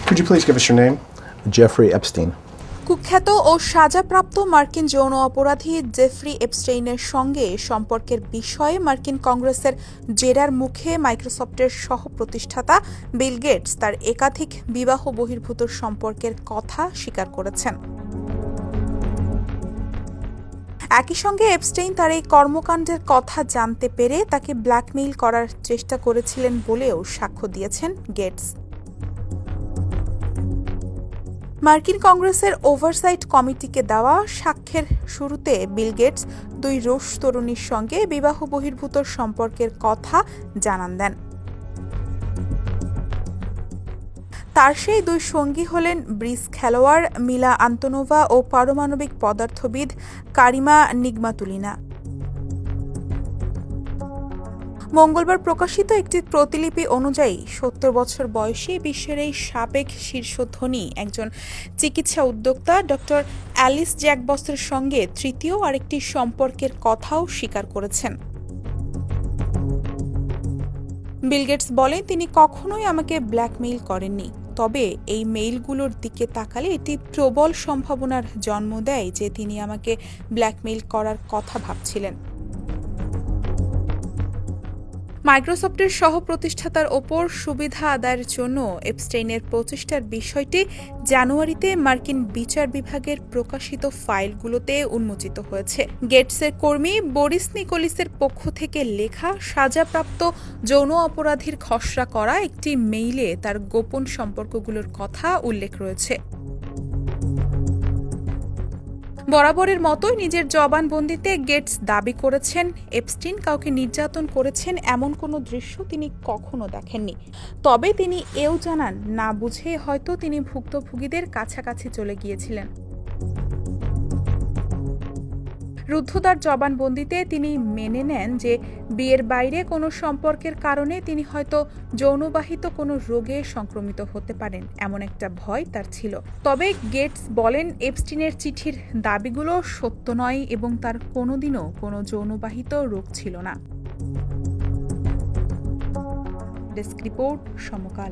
Could you please give us your name? Jeffrey Epstein. কুখ্যাত ও সাজাপ্রাপ্ত মার্কিন যৌন অপরাধী জেফ্রি এপস্টেইনের সঙ্গে সম্পর্কের বিষয়ে মার্কিন কংগ্রেসের জেরার মুখে মাইক্রোসফটের সহ-প্রতিষ্ঠাতা বিল গেটস তার একাধিক বিবাহ বহির্ভূত সম্পর্কের কথা স্বীকার করেছেন। একই সঙ্গে এপস্টেইন তার এই কর্মকাণ্ডের কথা জানতে পেরে তাকে ব্ল্যাকমেইল করার চেষ্টা করেছিলেন বলেও সাক্ষ্য দিয়েছেন গেটস। মার্কিন কংগ্রেসের ওভারসাইট কমিটিকে দেওয়া সাক্ষ্যের শুরুতে বিল গেটস দুই রুশ তরুণীর সঙ্গে বিবাহ বহির্ভূত সম্পর্কের কথা জানান দেন। তার সেই দুই সঙ্গী হলেন ব্রিজ খেলোয়াড় মিলা আন্তনোভা ও পারমাণবিক পদার্থবিদ কারিমা নিগমাতুলিনা। মঙ্গলবার প্রকাশিত একটি প্রতিলিপি অনুযায়ী ৭০ বছর বয়সী বিশ্বের এই সাবেক শীর্ষধনী একজন চিকিৎসা উদ্যোক্তা ডক্টর অ্যালিস জ্যাকবসের সঙ্গে তৃতীয় আরেকটি সম্পর্কের কথাও স্বীকার করেছেন। বিল গেটস বলেন, তিনি কখনোই আমাকে ব্ল্যাকমেইল করেননি, তবে এই মেইলগুলোর দিকে তাকালে এটি প্রবল সম্ভাবনার জন্ম দেয় যে তিনি আমাকে ব্ল্যাকমেইল করার কথা ভাবছিলেন। মাইক্রোসফটের সহ-প্রতিষ্ঠাতার ওপর সুবিধা আদায়ের জন্য এপস্টেইনের প্রচেষ্টার বিষয়টি জানুয়ারিতে মার্কিন বিচার বিভাগের প্রকাশিত ফাইলগুলোতে উন্মোচিত হয়েছে। গেটসের কর্মী বরিস নিকোলিসের পক্ষ থেকে লেখা সাজাপ্রাপ্ত যৌন অপরাধীর খসড়া করা একটি মেইলে তার গোপন সম্পর্কগুলোর কথা উল্লেখ রয়েছে। বরাবরের মতোই নিজের জবানবন্দিতে গেটস দাবি করেছেন, এপস্টিন কাউকে নির্যাতন করেছেন এমন কোনো দৃশ্য তিনি কখনো দেখেননি। তবে তিনি এও জানান, না বুঝে হয়তো তিনি ভুক্তভোগীদের কাছাকাছি চলে গিয়েছিলেন। রুদ্ধদ্বার জবানবন্দিতে তিনি মেনে নেন যে বিয়ের বাইরে কোনো সম্পর্কের কারণে তিনি হয়তো যৌনবাহিত কোনো রোগে সংক্রমিত হতে পারেন এমন একটা ভয় তার ছিল। তবে গেটস বলেন, এপস্টিনের চিঠির দাবিগুলো সত্য নয় এবং তার কোনোদিনও কোনো যৌনবাহিত রোগ ছিল না। ডেস্ক রিপোর্ট, সমকাল।